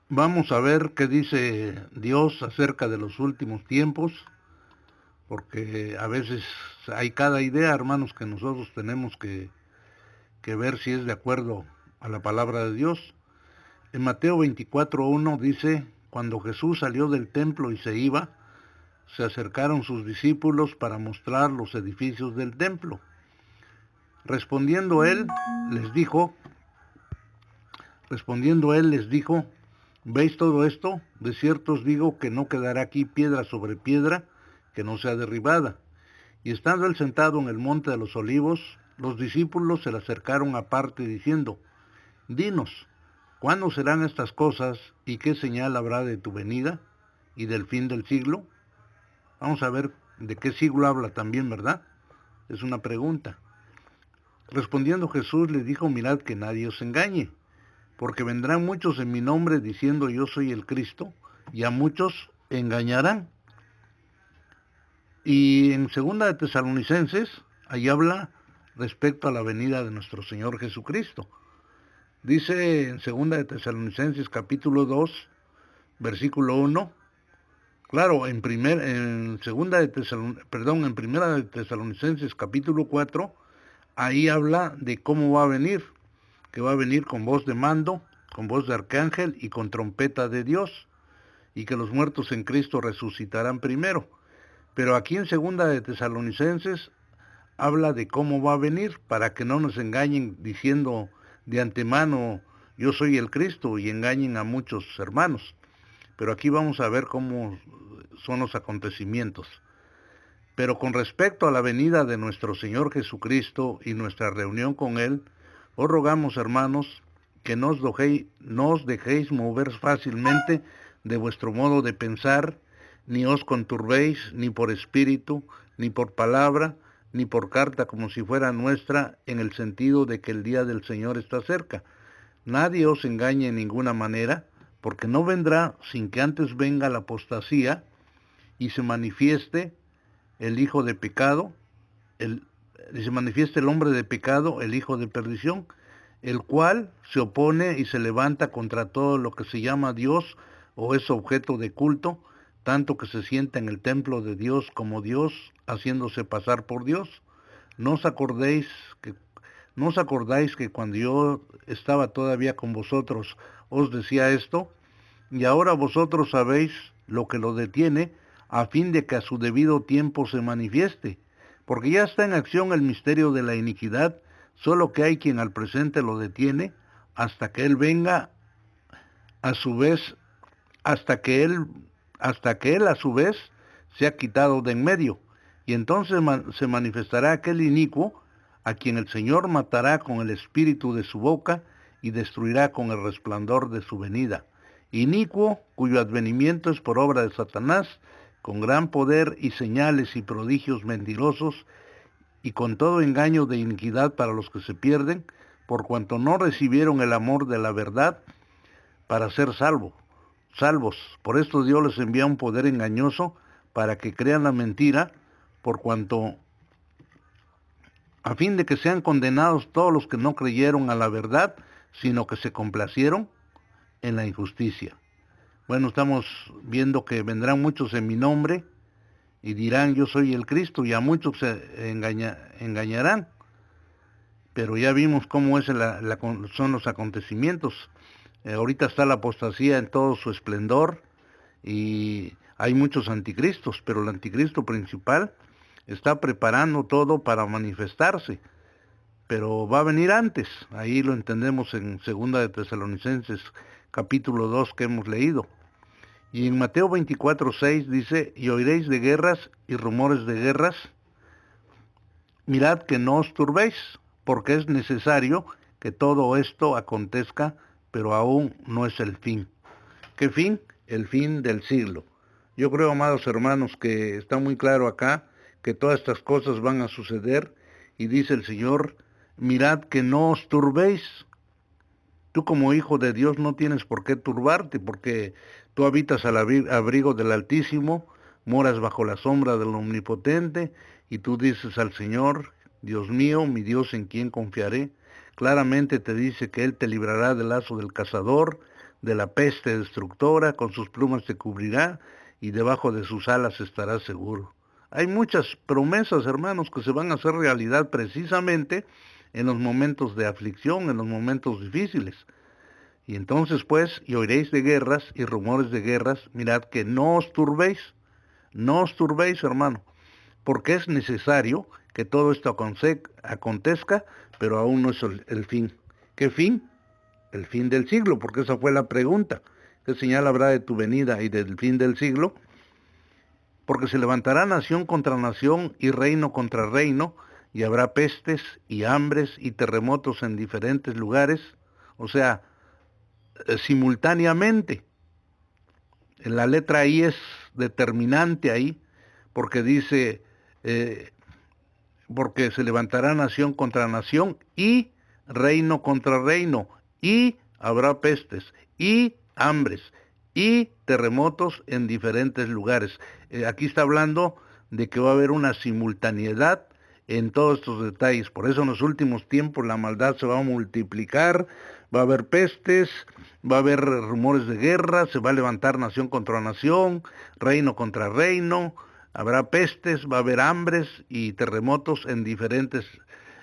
Vamos a ver qué dice Dios acerca de los últimos tiempos, porque a veces hay cada idea, hermanos, que nosotros tenemos que ver si es de acuerdo a la palabra de Dios. En Mateo 24:1 dice, cuando Jesús salió del templo y se iba, se acercaron sus discípulos para mostrar los edificios del templo. Respondiendo él, les dijo, ¿veis todo esto? De cierto os digo que no quedará aquí piedra sobre piedra que no sea derribada. Y estando él sentado en el monte de los olivos, los discípulos se le acercaron aparte diciendo, dinos, ¿cuándo serán estas cosas y qué señal habrá de tu venida y del fin del siglo? Vamos a ver de qué siglo habla también, ¿verdad? Es una pregunta. Respondiendo Jesús les dijo, mirad que nadie os engañe, porque vendrán muchos en mi nombre diciendo yo soy el Cristo, y a muchos engañarán. Y en segunda de Tesalonicenses, ahí habla respecto a la venida de nuestro Señor Jesucristo. Dice en segunda de Tesalonicenses capítulo 2, versículo 1, claro, en primera de Tesalonicenses capítulo 4, ahí habla de cómo va a venir, que va a venir con voz de mando, con voz de arcángel y con trompeta de Dios, y que los muertos en Cristo resucitarán primero. Pero aquí en segunda de Tesalonicenses habla de cómo va a venir, para que no nos engañen diciendo de antemano yo soy el Cristo y engañen a muchos hermanos. Pero aquí vamos a ver cómo son los acontecimientos. Pero con respecto a la venida de nuestro Señor Jesucristo y nuestra reunión con Él, os rogamos, hermanos, que no os dejéis mover fácilmente de vuestro modo de pensar, ni os conturbéis ni por espíritu, ni por palabra, ni por carta como si fuera nuestra, en el sentido de que el día del Señor está cerca. Nadie os engañe en ninguna manera, porque no vendrá sin que antes venga la apostasía y se manifieste el hijo de pecado, el, se manifiesta el hombre de pecado, el hijo de perdición, el cual se opone y se levanta contra todo lo que se llama Dios o es objeto de culto, tanto que se sienta en el templo de Dios como Dios, haciéndose pasar por Dios. ¿No os acordéis que, ¿no os acordáis que cuando yo estaba todavía con vosotros os decía esto? Y ahora vosotros sabéis lo que lo detiene, a fin de que a su debido tiempo se manifieste, porque ya está en acción el misterio de la iniquidad, solo que hay quien al presente lo detiene, hasta que él venga a su vez, hasta que él, hasta que él a su vez sea quitado de en medio, y entonces se manifestará aquel inicuo, a quien el Señor matará con el espíritu de su boca y destruirá con el resplandor de su venida. Inicuo, cuyo advenimiento es por obra de Satanás, con gran poder y señales y prodigios mentirosos, y con todo engaño de iniquidad para los que se pierden, por cuanto no recibieron el amor de la verdad para ser salvos. Por esto Dios les envía un poder engañoso para que crean la mentira, por cuanto a fin de que sean condenados todos los que no creyeron a la verdad, sino que se complacieron en la injusticia. Bueno, estamos viendo que vendrán muchos en mi nombre y dirán yo soy el Cristo, y a muchos se engañarán. Pero ya vimos cómo son los acontecimientos. Ahorita está la apostasía en todo su esplendor y hay muchos anticristos, pero el anticristo principal está preparando todo para manifestarse, pero va a venir antes. Ahí lo entendemos en segunda de Tesalonicenses capítulo 2 que hemos leído. Y en Mateo 24:6 dice, y oiréis de guerras y rumores de guerras, mirad que no os turbéis, porque es necesario que todo esto acontezca, pero aún no es el fin. ¿Qué fin? El fin del siglo. Yo creo, amados hermanos, que está muy claro acá que todas estas cosas van a suceder, y dice el Señor, mirad que no os turbéis. Tú como hijo de Dios no tienes por qué turbarte, porque tú habitas al abrigo del Altísimo, moras bajo la sombra del Omnipotente, y tú dices al Señor, Dios mío, mi Dios en quien confiaré. Claramente te dice que Él te librará del lazo del cazador, de la peste destructora, con sus plumas te cubrirá y debajo de sus alas estarás seguro. Hay muchas promesas, hermanos, que se van a hacer realidad precisamente en los momentos de aflicción, en los momentos difíciles. Y entonces pues, y oiréis de guerras y rumores de guerras, mirad que no os turbéis, hermano, porque es necesario que todo esto acontezca, pero aún no es el fin. ¿Qué fin? El fin del siglo, porque esa fue la pregunta. ¿Qué señal habrá de tu venida y del fin del siglo? Porque se levantará nación contra nación y reino contra reino, y habrá pestes y hambres y terremotos en diferentes lugares, o sea, simultáneamente. La letra I es determinante ahí, porque dice, eh, porque se levantará nación contra nación y reino contra reino, y habrá pestes y hambres y terremotos en diferentes lugares. Aquí está hablando de que va a haber una simultaneidad en todos estos detalles. Por eso en los últimos tiempos la maldad se va a multiplicar, va a haber pestes, va a haber rumores de guerra, se va a levantar nación contra nación, reino contra reino, habrá pestes, va a haber hambres y terremotos en diferentes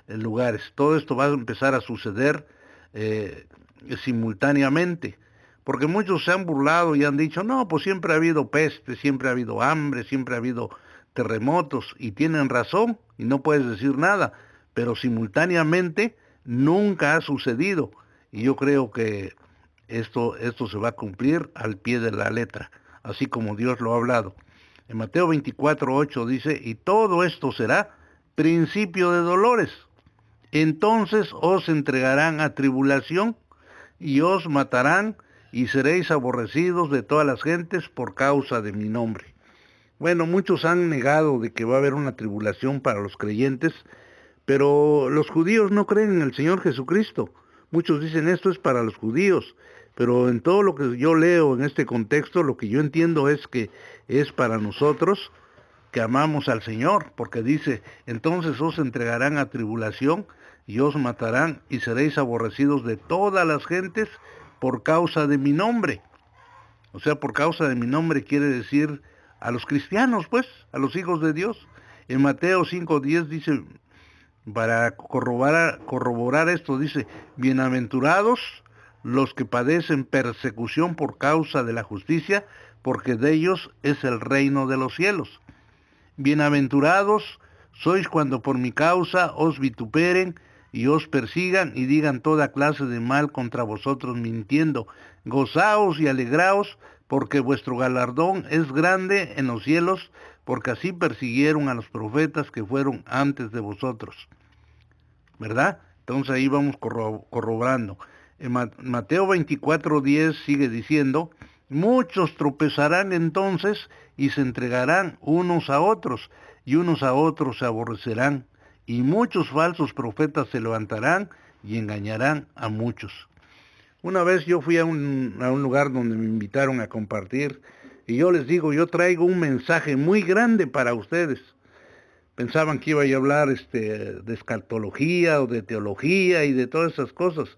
lugares. Todo esto va a empezar a suceder simultáneamente, porque muchos se han burlado y han dicho, no, pues siempre ha habido peste, siempre ha habido hambre, siempre ha habido terremotos, y tienen razón, y no puedes decir nada, pero simultáneamente nunca ha sucedido, y yo creo que esto se va a cumplir al pie de la letra, así como Dios lo ha hablado. En Mateo 24:8 dice, y todo esto será principio de dolores. Entonces os entregarán a tribulación y os matarán y seréis aborrecidos de todas las gentes por causa de mi nombre. Bueno, muchos han negado de que va a haber una tribulación para los creyentes, pero los judíos no creen en el Señor Jesucristo. Muchos dicen esto es para los judíos, pero en todo lo que yo leo en este contexto, lo que yo entiendo es que es para nosotros que amamos al Señor, porque dice, entonces os entregarán a tribulación y os matarán y seréis aborrecidos de todas las gentes por causa de mi nombre. O sea, por causa de mi nombre quiere decir a los cristianos, pues, a los hijos de Dios. En Mateo 5:10 dice, para corroborar esto, dice, bienaventurados los que padecen persecución por causa de la justicia, porque de ellos es el reino de los cielos. Bienaventurados sois cuando por mi causa os vituperen y os persigan y digan toda clase de mal contra vosotros mintiendo. Gozaos y alegraos, porque vuestro galardón es grande en los cielos, porque así persiguieron a los profetas que fueron antes de vosotros. ¿Verdad? Entonces ahí vamos corroborando. En Mateo 24:10 sigue diciendo, muchos tropezarán entonces y se entregarán unos a otros, y unos a otros se aborrecerán, y muchos falsos profetas se levantarán y engañarán a muchos. Una vez yo fui a un lugar donde me invitaron a compartir, y yo les digo, yo traigo un mensaje muy grande para ustedes. Pensaban que iba a hablar de escatología o de teología y de todas esas cosas.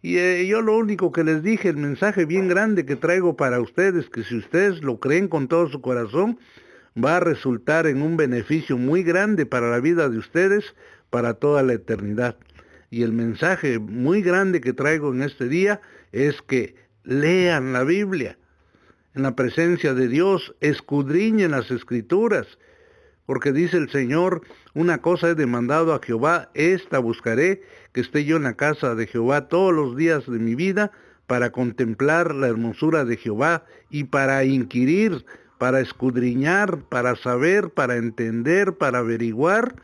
Y yo lo único que les dije, el mensaje bien grande que traigo para ustedes, que si ustedes lo creen con todo su corazón, va a resultar en un beneficio muy grande para la vida de ustedes, para toda la eternidad. Y el mensaje muy grande que traigo en este día es que lean la Biblia, en la presencia de Dios, escudriñen las Escrituras, porque dice el Señor, una cosa he demandado a Jehová, esta buscaré, que esté yo en la casa de Jehová todos los días de mi vida, para contemplar la hermosura de Jehová y para inquirir, para escudriñar, para saber, para entender, para averiguar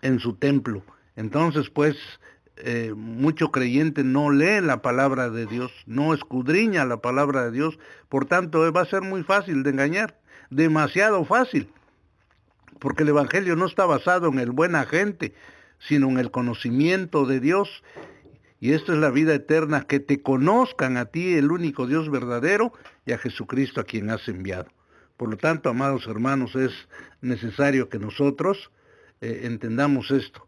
en su templo. Entonces, pues, mucho creyente no lee la palabra de Dios, no escudriña la palabra de Dios, por tanto va a ser muy fácil de engañar, demasiado fácil. Porque el Evangelio no está basado en el buena gente, sino en el conocimiento de Dios. Y esto es la vida eterna, que te conozcan a ti, el único Dios verdadero, y a Jesucristo a quien has enviado. Por lo tanto, amados hermanos, es necesario que nosotros entendamos esto,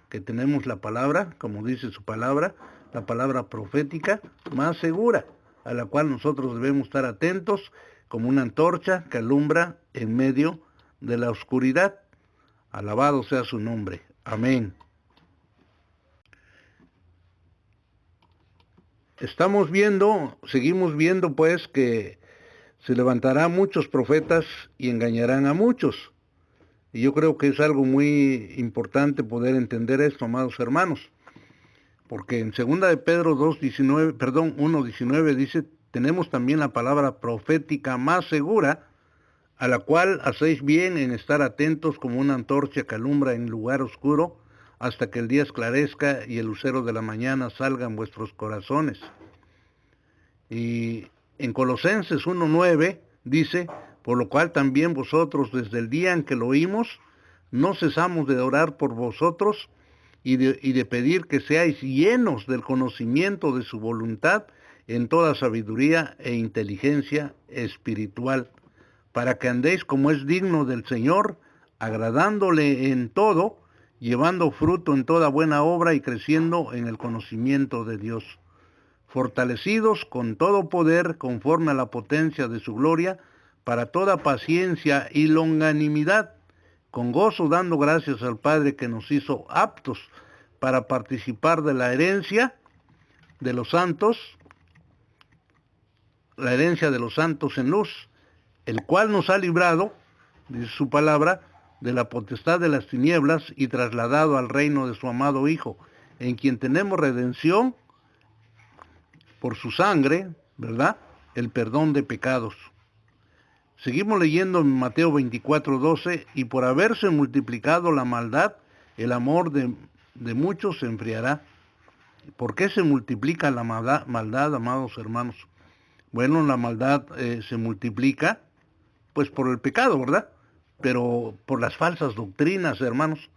que tenemos la palabra, como dice su palabra, la palabra profética más segura. a la cual nosotros debemos estar atentos como una antorcha que alumbra en medio de la oscuridad. Alabado sea su nombre. Amén. Seguimos viendo pues que se levantarán muchos profetas y engañarán a muchos. Y yo creo que es algo muy importante poder entender esto, amados hermanos. Porque en 2 de Pedro 1:19 dice, tenemos también la palabra profética más segura, a la cual hacéis bien en estar atentos como una antorcha que alumbra en lugar oscuro, hasta que el día esclarezca y el lucero de la mañana salga en vuestros corazones. Y en Colosenses 1:9 dice, por lo cual también vosotros desde el día en que lo oímos, no cesamos de orar por vosotros y de pedir que seáis llenos del conocimiento de su voluntad en toda sabiduría e inteligencia espiritual, para que andéis como es digno del Señor, agradándole en todo, llevando fruto en toda buena obra y creciendo en el conocimiento de Dios, fortalecidos con todo poder conforme a la potencia de su gloria, para toda paciencia y longanimidad, con gozo dando gracias al Padre que nos hizo aptos para participar de la herencia de los santos en luz, el cual nos ha librado, dice su palabra, de la potestad de las tinieblas y trasladado al reino de su amado Hijo, en quien tenemos redención por su sangre, ¿verdad? El perdón de pecados. Seguimos leyendo en Mateo 24:12, y por haberse multiplicado la maldad, el amor de muchos se enfriará. ¿Por qué se multiplica la maldad, amados hermanos? Bueno, la maldad se multiplica, pues por el pecado, ¿verdad? Pero por las falsas doctrinas, hermanos.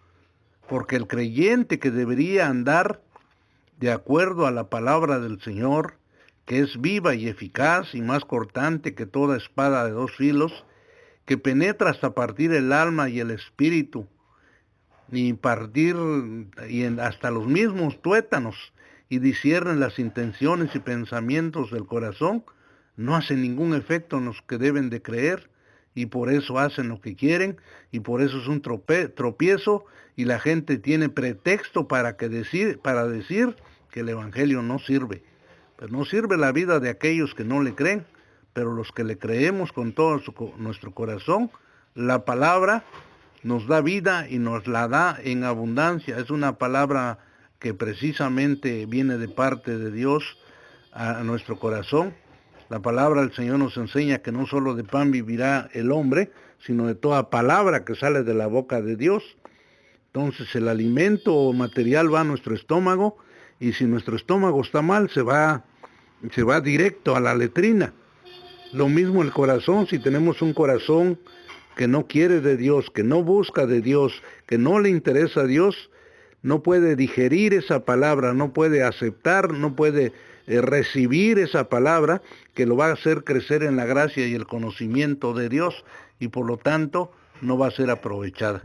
Porque el creyente que debería andar de acuerdo a la palabra del Señor, que es viva y eficaz y más cortante que toda espada de dos filos, que penetra hasta partir el alma y el espíritu, hasta los mismos tuétanos, y disciernen las intenciones y pensamientos del corazón, no hace ningún efecto en los que deben de creer, y por eso hacen lo que quieren, y por eso es un tropiezo, y la gente tiene pretexto para decir que el Evangelio no sirve. Pero no sirve la vida de aquellos que no le creen, pero los que le creemos con todo nuestro corazón, la palabra nos da vida y nos la da en abundancia. Es una palabra que precisamente viene de parte de Dios a nuestro corazón. La palabra del Señor nos enseña que no solo de pan vivirá el hombre, sino de toda palabra que sale de la boca de Dios. Entonces el alimento material va a nuestro estómago, y si nuestro estómago está mal, se va directo a la letrina. Lo mismo el corazón, si tenemos un corazón que no quiere de Dios, que no busca de Dios, que no le interesa a Dios, no puede digerir esa palabra, no puede aceptar, no puede recibir esa palabra que lo va a hacer crecer en la gracia y el conocimiento de Dios, y por lo tanto no va a ser aprovechada.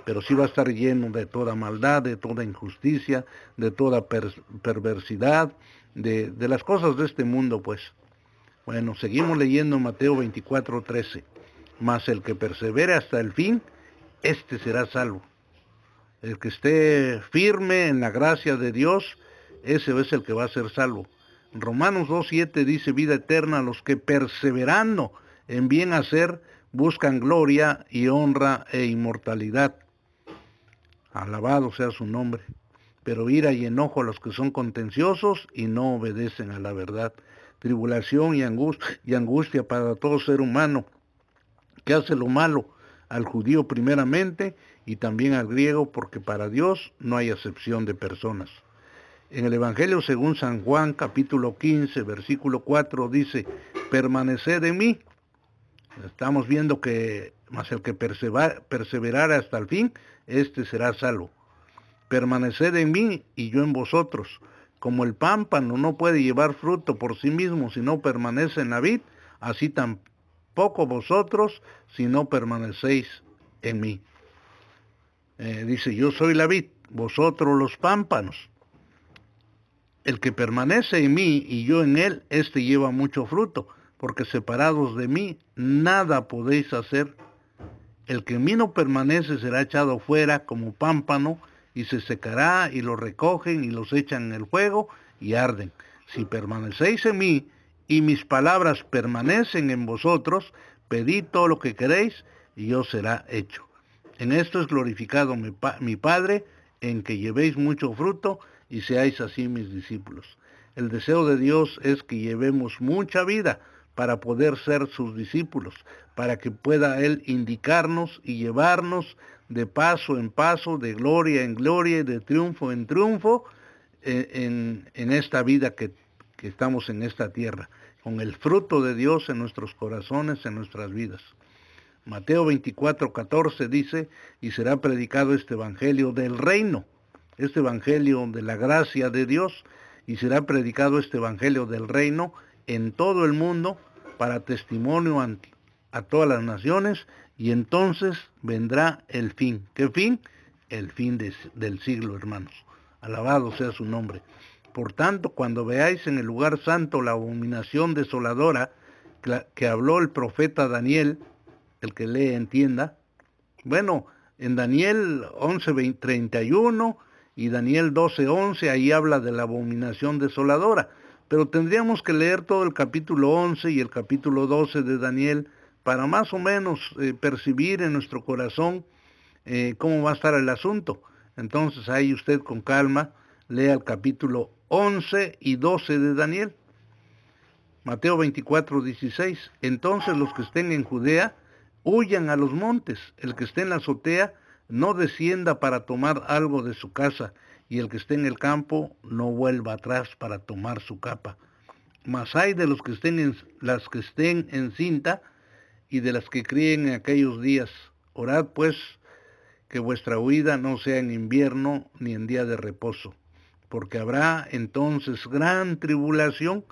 Pero sí va a estar lleno de toda maldad, de toda injusticia, de toda perversidad, de las cosas de este mundo, pues. Bueno, seguimos leyendo Mateo 24:13. Mas el que persevere hasta el fin, este será salvo. El que esté firme en la gracia de Dios, ese es el que va a ser salvo. Romanos 2:7 dice, vida eterna a los que perseverando en bien hacer, buscan gloria y honra e inmortalidad. Alabado sea su nombre. Pero ira y enojo a los que son contenciosos y no obedecen a la verdad. Tribulación y angustia para todo ser humano que hace lo malo, al judío primeramente y también al griego, porque para Dios no hay acepción de personas. En el Evangelio según San Juan, capítulo 15, versículo 4, dice, permaneced en mí. Estamos viendo que mas el que perseverara hasta el fin, este será salvo. Permaneced en mí y yo en vosotros. Como el pámpano no puede llevar fruto por sí mismo si no permanece en la vid, así tampoco vosotros si no permanecéis en mí. Dice, yo soy la vid, vosotros los pámpanos. El que permanece en mí y yo en él, éste lleva mucho fruto, porque separados de mí, nada podéis hacer. El que en mí no permanece será echado fuera como pámpano, y se secará, y los recogen, y los echan en el fuego, y arden. Si permanecéis en mí, y mis palabras permanecen en vosotros, pedid todo lo que queréis, y os será hecho. En esto es glorificado mi Padre, en que llevéis mucho fruto, y seáis así mis discípulos. El deseo de Dios es que llevemos mucha vida para poder ser sus discípulos, para que pueda Él indicarnos y llevarnos de paso en paso, de gloria en gloria y de triunfo en triunfo en esta vida que estamos en esta tierra, con el fruto de Dios en nuestros corazones, en nuestras vidas. Mateo 24:14 dice, y será predicado este evangelio del reino, este evangelio de la gracia de Dios, y será predicado este evangelio del reino en todo el mundo para testimonio a todas las naciones, y entonces vendrá el fin. ¿Qué fin? El fin del siglo, hermanos. Alabado sea su nombre. Por tanto, cuando veáis en el lugar santo la abominación desoladora que habló el profeta Daniel, el que lee entienda. Bueno, en Daniel 11:31 y Daniel 12:11, ahí habla de la abominación desoladora, pero tendríamos que leer todo el capítulo 11 y el capítulo 12 de Daniel para más o menos percibir en nuestro corazón cómo va a estar el asunto. Entonces ahí usted con calma lea el capítulo 11 y 12 de Daniel. Mateo 24:16. Entonces los que estén en Judea huyan a los montes, el que esté en la azotea no descienda para tomar algo de su casa, y el que esté en el campo no vuelva atrás para tomar su capa. Mas hay de las que estén en cinta y de las que críen en aquellos días. Orad pues que vuestra huida no sea en invierno ni en día de reposo, porque habrá entonces gran tribulación,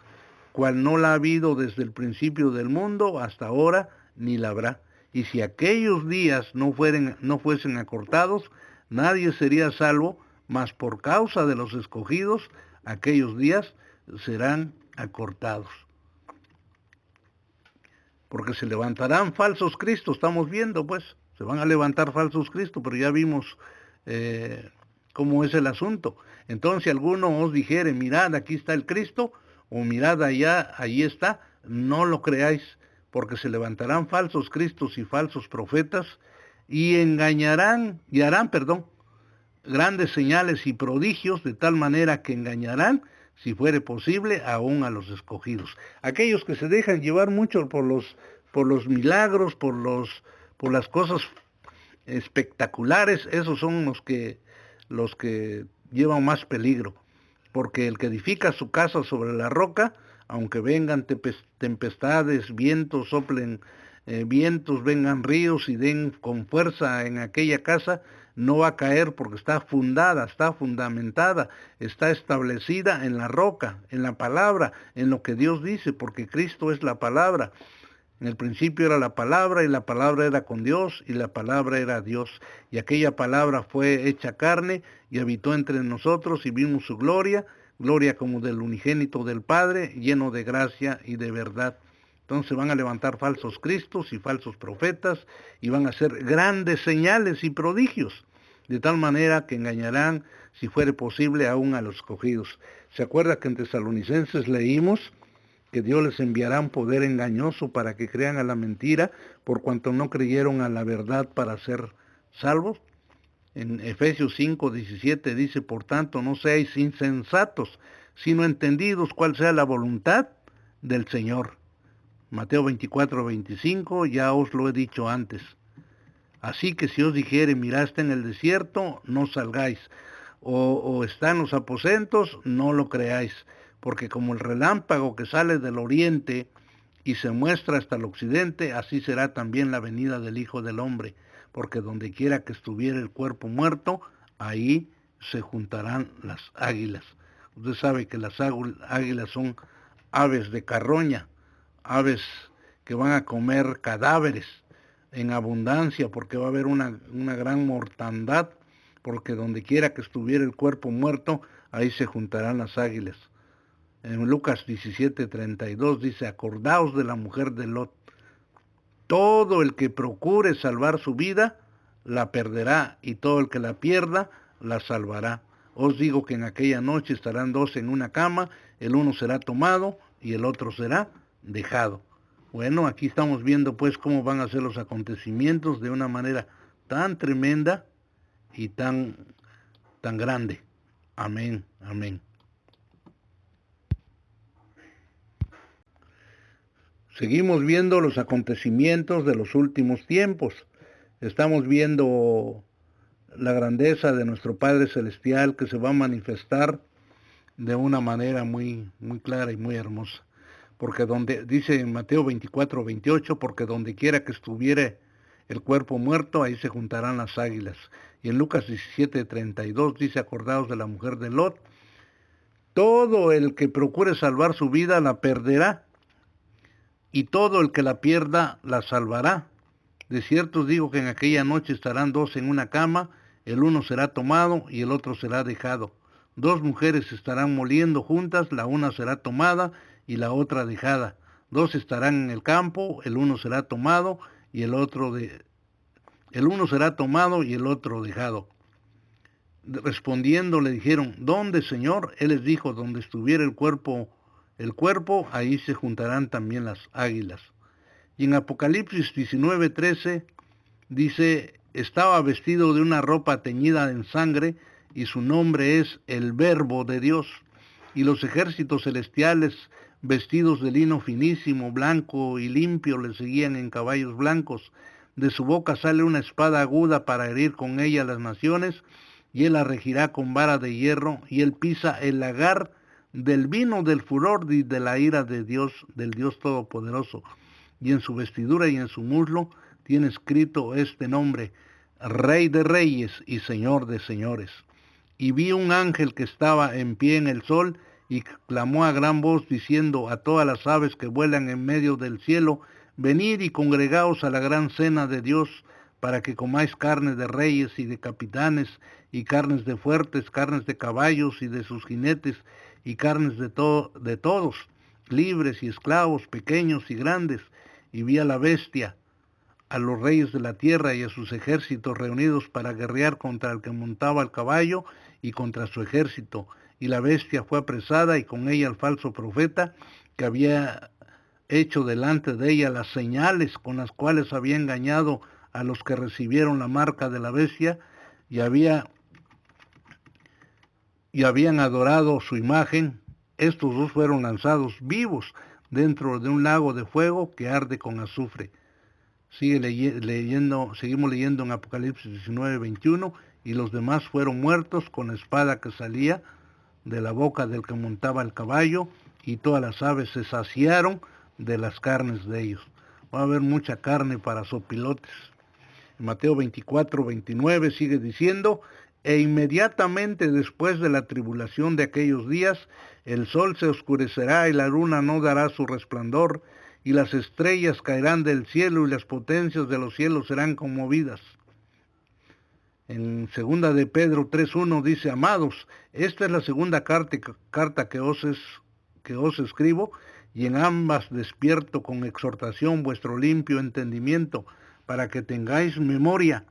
cual no la ha habido desde el principio del mundo hasta ahora, ni la habrá. Y si aquellos días no fuesen acortados, nadie sería salvo, mas por causa de los escogidos, aquellos días serán acortados. Porque se levantarán falsos cristos, estamos viendo pues, se van a levantar falsos cristos, pero ya vimos cómo es el asunto. Entonces, si alguno os dijere, mirad, aquí está el Cristo, o mirad allá, allí está, no lo creáis, porque se levantarán falsos cristos y falsos profetas, y harán, grandes señales y prodigios, de tal manera que engañarán, si fuere posible, aún a los escogidos. Aquellos que se dejan llevar mucho por los milagros, por las cosas espectaculares, esos son los que llevan más peligro, porque el que edifica su casa sobre la roca, aunque vengan tempestades, vientos, soplen vientos, vengan ríos y den con fuerza en aquella casa, no va a caer porque está fundada, está fundamentada, está establecida en la roca, en la palabra, en lo que Dios dice, porque Cristo es la palabra. En el principio era la palabra, y la palabra era con Dios, y la palabra era Dios. Y aquella palabra fue hecha carne, y habitó entre nosotros, y vimos su gloria, gloria como del unigénito del Padre, lleno de gracia y de verdad. Entonces van a levantar falsos cristos y falsos profetas, y van a hacer grandes señales y prodigios, de tal manera que engañarán, si fuere posible, aún a los escogidos. ¿Se acuerda que en Tesalonicenses leímos que Dios les enviará un poder engañoso para que crean a la mentira, por cuanto no creyeron a la verdad para ser salvos? En Efesios 5:17 dice, por tanto, no seáis insensatos, sino entendidos cuál sea la voluntad del Señor. Mateo 24:25, ya os lo he dicho antes. Así que si os dijere, mirad, está en el desierto, no salgáis, o está en los aposentos, no lo creáis, porque como el relámpago que sale del oriente y se muestra hasta el occidente, así será también la venida del Hijo del Hombre, porque donde quiera que estuviera el cuerpo muerto, ahí se juntarán las águilas. Usted sabe que las águilas son aves de carroña, aves que van a comer cadáveres en abundancia, porque va a haber una gran mortandad, porque donde quiera que estuviera el cuerpo muerto, ahí se juntarán las águilas. En Lucas 17:32 dice, acordaos de la mujer de Lot. Todo el que procure salvar su vida, la perderá, y todo el que la pierda, la salvará. Os digo que en aquella noche estarán dos en una cama, el uno será tomado y el otro será dejado. Bueno, aquí estamos viendo pues cómo van a ser los acontecimientos de una manera tan tremenda y tan grande. Amén, amén. Seguimos viendo los acontecimientos de los últimos tiempos. Estamos viendo la grandeza de nuestro Padre Celestial que se va a manifestar de una manera muy clara y muy hermosa. Porque donde, dice en Mateo 24:28, porque donde quiera que estuviere el cuerpo muerto, ahí se juntarán las águilas. Y en Lucas 17:32 dice, acordaos de la mujer de Lot, todo el que procure salvar su vida la perderá, y todo el que la pierda la salvará. De cierto os digo que en aquella noche estarán dos en una cama, el uno será tomado y el otro será dejado. Dos mujeres estarán moliendo juntas, la una será tomada y la otra dejada. Dos estarán en el campo, el uno será tomado y el otro dejado. Respondiendo le dijeron, ¿dónde, Señor? Él les dijo, donde estuviera el cuerpo, ahí se juntarán también las águilas. Y en Apocalipsis 19:13 dice, estaba vestido de una ropa teñida en sangre, y su nombre es el Verbo de Dios. Y los ejércitos celestiales, vestidos de lino finísimo, blanco y limpio, le seguían en caballos blancos. De su boca sale una espada aguda para herir con ella las naciones, y él la regirá con vara de hierro, y él pisa el lagar del vino del furor y de la ira de Dios, del Dios Todopoderoso. Y en su vestidura y en su muslo tiene escrito este nombre, Rey de Reyes y Señor de Señores. Y vi un ángel que estaba en pie en el sol y clamó a gran voz diciendo a todas las aves que vuelan en medio del cielo, venid y congregaos a la gran cena de Dios, para que comáis carne de reyes y de capitanes, y carnes de fuertes, carnes de caballos y de sus jinetes, y carnes de todos, libres y esclavos, pequeños y grandes. Y vi a la bestia, a los reyes de la tierra y a sus ejércitos reunidos para guerrear contra el que montaba el caballo y contra su ejército. Y la bestia fue apresada y con ella el falso profeta que había hecho delante de ella las señales con las cuales había engañado a los que recibieron la marca de la bestia y habían adorado su imagen. Estos dos fueron lanzados vivos dentro de un lago de fuego que arde con azufre. Seguimos leyendo en Apocalipsis 19:21, y los demás fueron muertos con la espada que salía de la boca del que montaba el caballo, y todas las aves se saciaron de las carnes de ellos. Va a haber mucha carne para sopilotes. En Mateo 24:29 sigue diciendo, e inmediatamente después de la tribulación de aquellos días, el sol se oscurecerá y la luna no dará su resplandor, y las estrellas caerán del cielo y las potencias de los cielos serán conmovidas. En 2 de Pedro 3:1 dice, amados, esta es la segunda carta que os escribo, y en ambas despierto con exhortación vuestro limpio entendimiento, para que tengáis memoria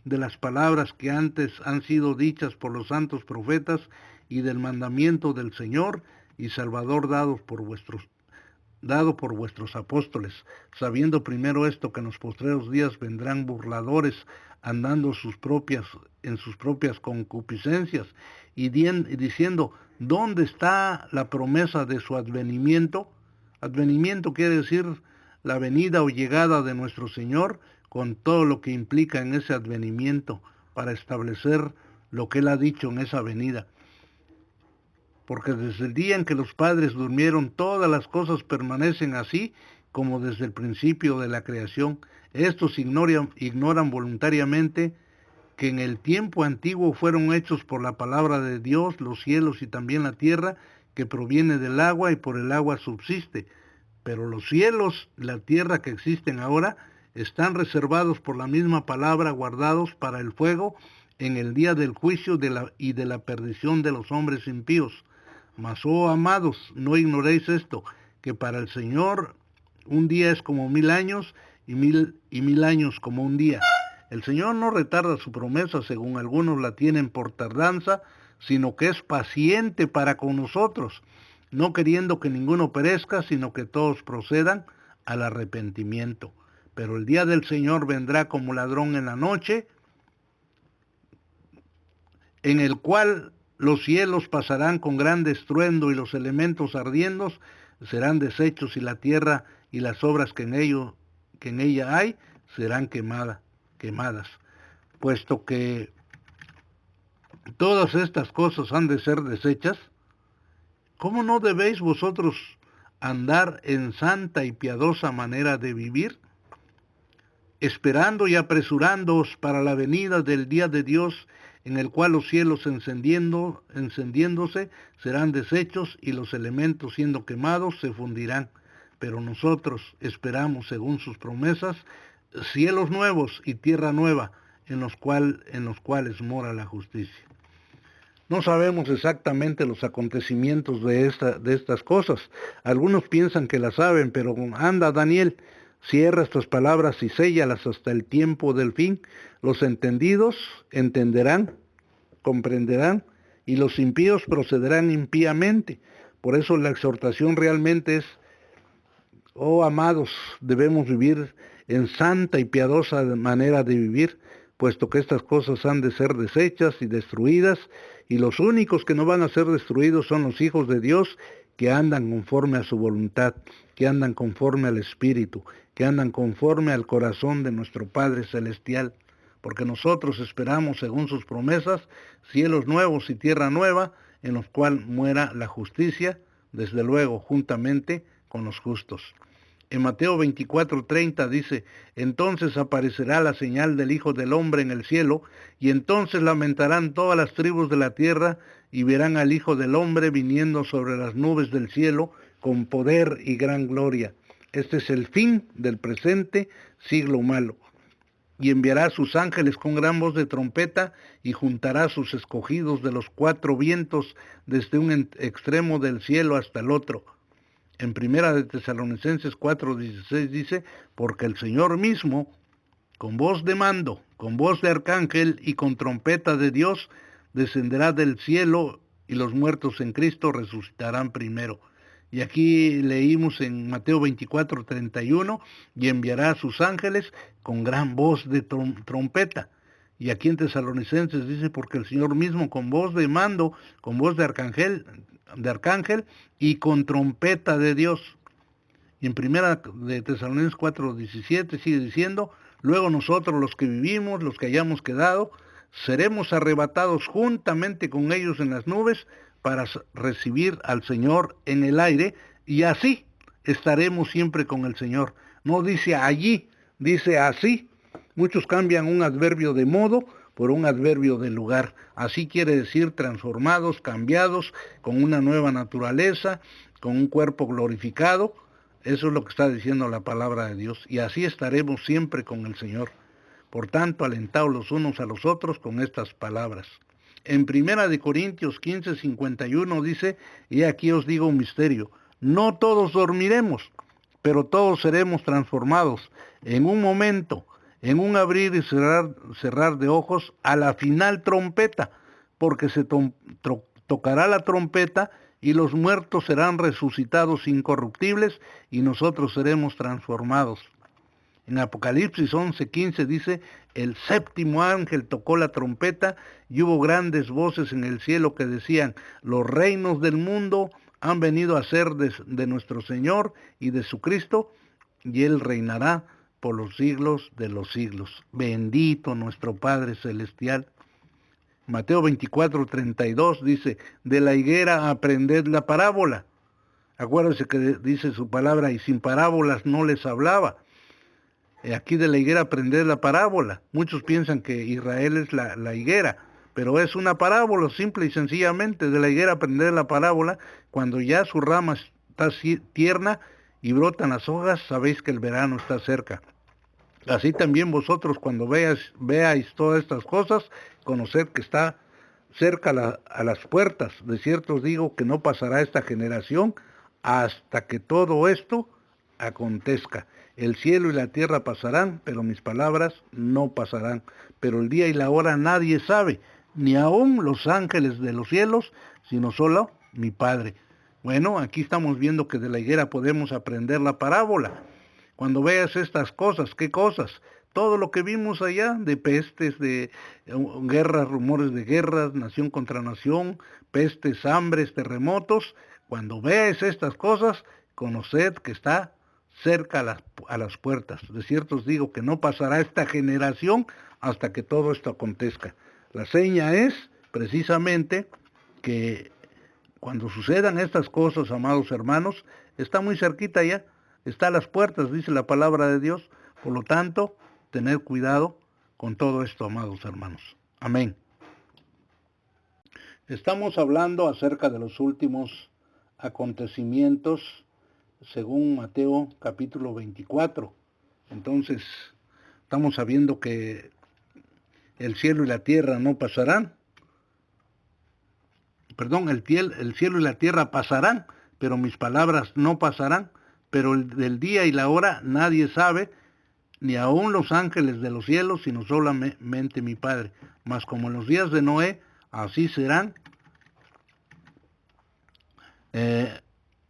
de las palabras que antes han sido dichas por los santos profetas, y del mandamiento del Señor y Salvador dado por vuestros apóstoles, sabiendo primero esto, que en los postreros días vendrán burladores, andando en sus propias concupiscencias, y diciendo, ¿dónde está la promesa de su advenimiento? Advenimiento quiere decir la venida o llegada de nuestro Señor, con todo lo que implica en ese advenimiento, para establecer lo que Él ha dicho en esa venida. Porque desde el día en que los padres durmieron, todas las cosas permanecen así como desde el principio de la creación. Estos ignoran voluntariamente que en el tiempo antiguo fueron hechos por la palabra de Dios los cielos y también la tierra, que proviene del agua y por el agua subsiste. Pero los cielos, la tierra que existen ahora, están reservados por la misma palabra, guardados para el fuego en el día del juicio y de la perdición de los hombres impíos. Mas, oh amados, no ignoréis esto, que para el Señor un día es como 1000 años y mil años como un día. El Señor no retarda su promesa, según algunos la tienen por tardanza, sino que es paciente para con nosotros, no queriendo que ninguno perezca, sino que todos procedan al arrepentimiento. Pero el día del Señor vendrá como ladrón en la noche, en el cual los cielos pasarán con gran estruendo y los elementos ardiendo serán deshechos y la tierra y las obras que en ella hay serán quemadas. Puesto que todas estas cosas han de ser deshechas, ¿cómo no debéis vosotros andar en santa y piadosa manera de vivir, esperando y apresurándoos para la venida del día de Dios, en el cual los cielos encendiéndose serán deshechos y los elementos siendo quemados se fundirán? Pero nosotros esperamos, según sus promesas, cielos nuevos y tierra nueva, en los cuales mora la justicia. No sabemos exactamente los acontecimientos de estas cosas. Algunos piensan que las saben, pero anda, Daniel, cierra estas palabras y séllalas hasta el tiempo del fin. Los entendidos entenderán, comprenderán, y los impíos procederán impíamente. Por eso la exhortación realmente es: oh amados, debemos vivir en santa y piadosa manera de vivir, puesto que estas cosas han de ser deshechas y destruidas, y los únicos que no van a ser destruidos son los hijos de Dios, que andan conforme a su voluntad, que andan conforme al Espíritu, que andan conforme al corazón de nuestro Padre Celestial, porque nosotros esperamos, según sus promesas, cielos nuevos y tierra nueva, en los cuales muera la justicia, desde luego, juntamente con los justos. En Mateo 24:30 dice: entonces aparecerá la señal del Hijo del Hombre en el cielo, y entonces lamentarán todas las tribus de la tierra, y verán al Hijo del Hombre viniendo sobre las nubes del cielo, con poder y gran gloria. Este es el fin del presente siglo malo. Y enviará a sus ángeles con gran voz de trompeta, y juntará a sus escogidos de los 4 vientos, desde un extremo del cielo hasta el otro. En Primera de Tesalonicenses 4:16 dice: porque el Señor mismo, con voz de mando, con voz de arcángel y con trompeta de Dios, descenderá del cielo, y los muertos en Cristo resucitarán primero. Y aquí leímos en Mateo 24:31: y enviará a sus ángeles con gran voz de trompeta. Y aquí en Tesalonicenses dice: porque el Señor mismo, con voz de mando, con voz de arcángel y con trompeta de Dios. Y en Primera de Tesalonicenses 4:17 sigue diciendo: luego nosotros, los que vivimos, los que hayamos quedado, seremos arrebatados juntamente con ellos en las nubes para recibir al Señor en el aire, y así estaremos siempre con el Señor. No dice allí, dice así. Muchos cambian un adverbio de modo por un adverbio de lugar. Así quiere decir transformados, cambiados, con una nueva naturaleza, con un cuerpo glorificado. Eso es lo que está diciendo la palabra de Dios. Y así estaremos siempre con el Señor. Por tanto, alentaos los unos a los otros con estas palabras. En Primera de Corintios 15:51 dice: y aquí os digo un misterio, no todos dormiremos, pero todos seremos transformados en un momento, en un abrir y cerrar de ojos, a la final trompeta, porque se tocará la trompeta, y los muertos serán resucitados incorruptibles, y nosotros seremos transformados. En Apocalipsis 11:15 dice: el séptimo ángel tocó la trompeta, y hubo grandes voces en el cielo que decían: los reinos del mundo han venido a ser de nuestro Señor y de su Cristo, y Él reinará por los siglos de los siglos. Bendito nuestro Padre Celestial. Mateo 24:32 dice: de la higuera aprended la parábola. Acuérdense que dice su palabra: y sin parábolas no les hablaba. Aquí de la higuera aprended la parábola. Muchos piensan que Israel es la higuera, pero es una parábola, simple y sencillamente. De la higuera aprended la parábola: cuando ya su rama está tierna y brotan las hojas, sabéis que el verano está cerca. Así también vosotros, cuando veáis todas estas cosas, conoced que está cerca a las puertas. De cierto os digo que no pasará esta generación hasta que todo esto acontezca. El cielo y la tierra pasarán, pero mis palabras no pasarán. Pero el día y la hora nadie sabe, ni aun los ángeles de los cielos, sino solo mi Padre. Bueno, aquí estamos viendo que de la higuera podemos aprender la parábola. Cuando veas estas cosas, ¿qué cosas? Todo lo que vimos allá, de pestes, de guerras, rumores de guerras, nación contra nación, pestes, hambres, terremotos. Cuando veas estas cosas, conoced que está cerca a las puertas. De cierto os digo que no pasará esta generación hasta que todo esto acontezca. La seña es precisamente que cuando sucedan estas cosas, amados hermanos, está muy cerquita ya, está a las puertas, dice la palabra de Dios. Por lo tanto, tener cuidado con todo esto, amados hermanos. Amén. Estamos hablando acerca de los últimos acontecimientos según Mateo capítulo 24. Entonces, estamos sabiendo que el cielo y la tierra no pasarán. Perdón, el cielo y la tierra pasarán, pero mis palabras no pasarán. Pero del día y la hora nadie sabe, ni aun los ángeles de los cielos, sino solamente mi Padre. Mas como en los días de Noé, así serán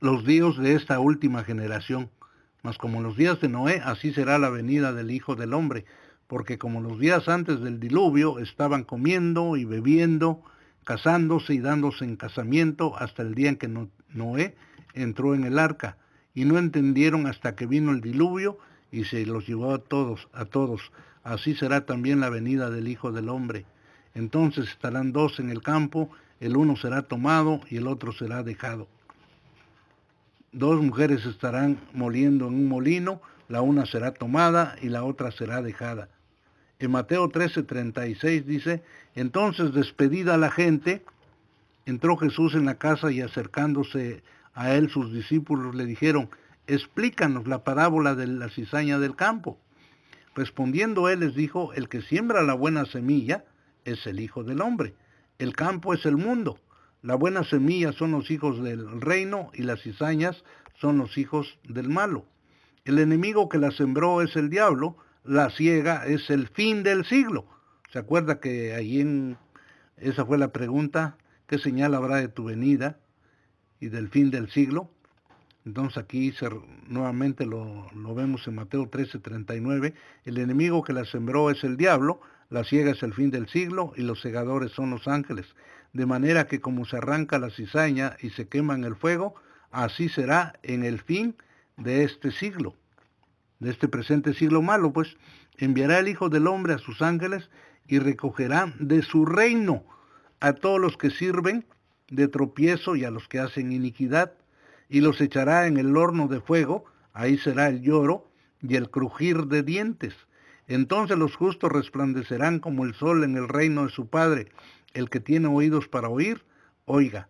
los días de esta última generación. Mas como en los días de Noé, así será la venida del Hijo del Hombre. Porque como los días antes del diluvio estaban comiendo y bebiendo, casándose y dándose en casamiento hasta el día en que Noé entró en el arca, y no entendieron hasta que vino el diluvio y se los llevó a todos. Así será también la venida del Hijo del Hombre. Entonces estarán dos en el campo, el uno será tomado y el otro será dejado. Dos mujeres estarán moliendo en un molino, la una será tomada y la otra será dejada. En Mateo 13:36 dice, entonces despedida la gente, entró Jesús en la casa y acercándose a él sus discípulos le dijeron, explícanos la parábola de la cizaña del campo. Respondiendo él les dijo, el que siembra la buena semilla es el Hijo del Hombre. El campo es el mundo. La buena semilla son los hijos del reino y las cizañas son los hijos del malo. El enemigo que la sembró es el diablo, la ciega es el fin del siglo. ¿Se acuerda que esa fue la pregunta? ¿Qué señal habrá de tu venida y del fin del siglo? Entonces aquí nuevamente lo vemos en Mateo 13:39. El enemigo que la sembró es el diablo, la ciega es el fin del siglo y los segadores son los ángeles. De manera que como se arranca la cizaña y se quema en el fuego, así será en el fin de este siglo, de este presente siglo malo, pues enviará el Hijo del Hombre a sus ángeles y recogerán de su reino a todos los que sirven de tropiezo y a los que hacen iniquidad, y los echará en el horno de fuego, ahí será el lloro y el crujir de dientes. Entonces los justos resplandecerán como el sol en el reino de su Padre. El que tiene oídos para oír, oiga.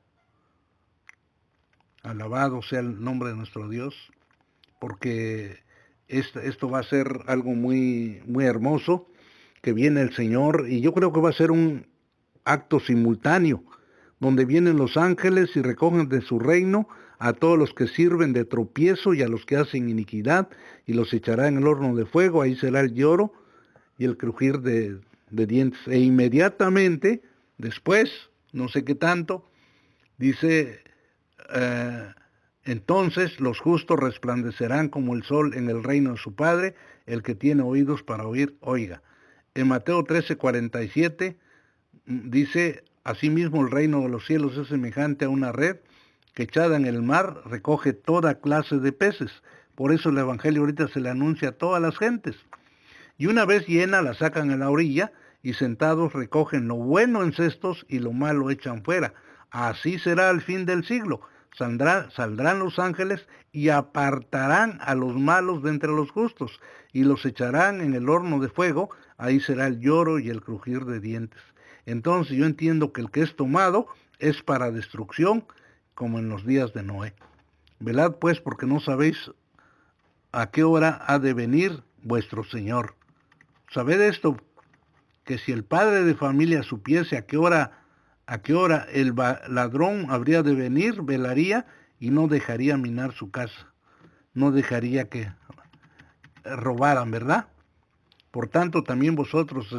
Alabado sea el nombre de nuestro Dios, porque esto va a ser algo muy, muy hermoso, que viene el Señor, y yo creo que va a ser un acto simultáneo, donde vienen los ángeles y recogen de su reino a todos los que sirven de tropiezo y a los que hacen iniquidad, y los echará en el horno de fuego, ahí será el lloro y el crujir de dientes. E inmediatamente, después, no sé qué tanto, dice, entonces los justos resplandecerán como el sol en el reino de su Padre, el que tiene oídos para oír, oiga. En Mateo 13:47 dice, asimismo el reino de los cielos es semejante a una red que echada en el mar recoge toda clase de peces. Por eso el evangelio ahorita se le anuncia a todas las gentes. Y una vez llena la sacan a la orilla y sentados recogen lo bueno en cestos y lo malo echan fuera. Así será al fin del siglo. Saldrán los ángeles y apartarán a los malos de entre los justos y los echarán en el horno de fuego. Ahí será el lloro y el crujir de dientes. Entonces yo entiendo que el que es tomado es para destrucción, como en los días de Noé. Velad pues, porque no sabéis a qué hora ha de venir vuestro Señor. Sabed esto, que si el padre de familia supiese a qué hora a qué hora el ladrón habría de venir, velaría y no dejaría minar su casa, no dejaría que robaran, ¿verdad? Por tanto, también vosotros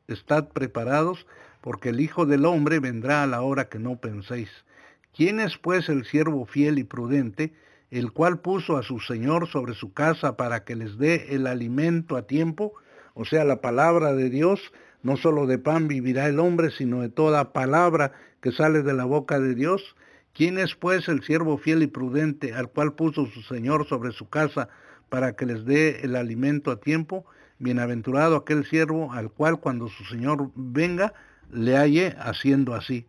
estad preparados, porque el Hijo del Hombre vendrá a la hora que no penséis. ¿Quién es pues el siervo fiel y prudente, el cual puso a su Señor sobre su casa para que les dé el alimento a tiempo? O sea, la palabra de Dios, no solo de pan vivirá el hombre, sino de toda palabra que sale de la boca de Dios. ¿Quién es pues el siervo fiel y prudente, al cual puso su Señor sobre su casa para que les dé el alimento a tiempo? Bienaventurado aquel siervo al cual cuando su Señor venga, le halle haciendo así.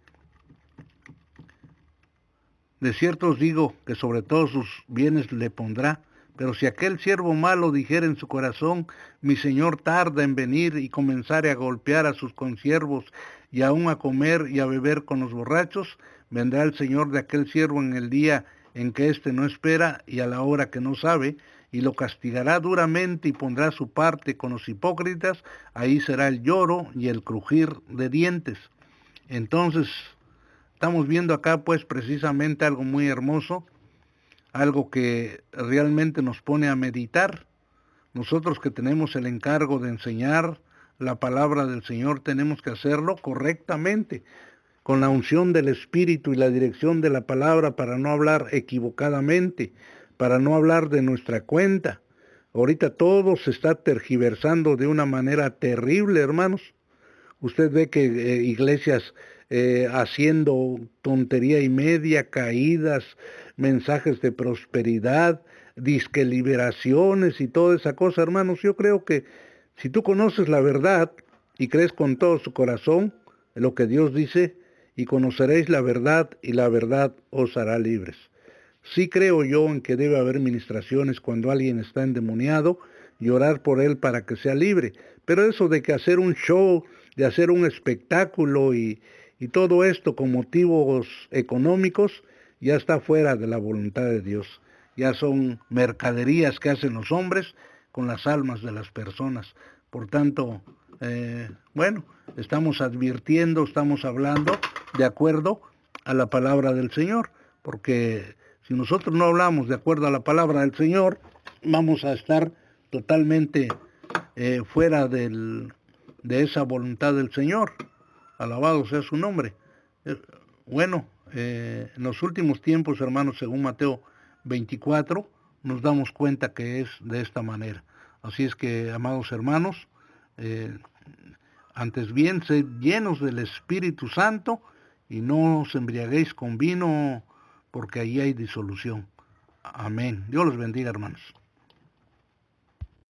De cierto os digo que sobre todos sus bienes le pondrá. Pero si aquel siervo malo dijera en su corazón, mi señor tarda en venir, y comenzare a golpear a sus consiervos, y aun a comer y a beber con los borrachos, vendrá el señor de aquel siervo en el día en que éste no espera y a la hora que no sabe, y lo castigará duramente y pondrá su parte con los hipócritas. Ahí será el lloro y el crujir de dientes. Entonces, estamos viendo acá pues precisamente algo muy hermoso, algo que realmente nos pone a meditar. Nosotros que tenemos el encargo de enseñar la palabra del Señor, tenemos que hacerlo correctamente, con la unción del Espíritu y la dirección de la palabra, para no hablar equivocadamente, para no hablar de nuestra cuenta. Ahorita todo se está tergiversando de una manera terrible, hermanos. Usted ve que iglesias haciendo tontería y media, caídas, mensajes de prosperidad, disque liberaciones y toda esa cosa, hermanos. Yo creo que si tú conoces la verdad y crees con todo su corazón lo que Dios dice, y conoceréis la verdad, y la verdad os hará libres. Sí creo yo en que debe haber ministraciones cuando alguien está endemoniado y orar por él para que sea libre. Pero eso de que hacer un show, de hacer un espectáculo y todo esto con motivos económicos, ya está fuera de la voluntad de Dios. Ya son mercaderías que hacen los hombres con las almas de las personas. Por tanto, bueno, estamos advirtiendo, estamos hablando de acuerdo a la palabra del Señor, porque si nosotros no hablamos de acuerdo a la palabra del Señor, vamos a estar totalmente fuera de esa voluntad del Señor. Alabado sea su nombre. Bueno, en los últimos tiempos, hermanos, según Mateo 24, nos damos cuenta que es de esta manera. Así es que, amados hermanos, antes bien, sed llenos del Espíritu Santo y no os embriaguéis con vino, porque allí hay disolución. Amén. Dios los bendiga, hermanos.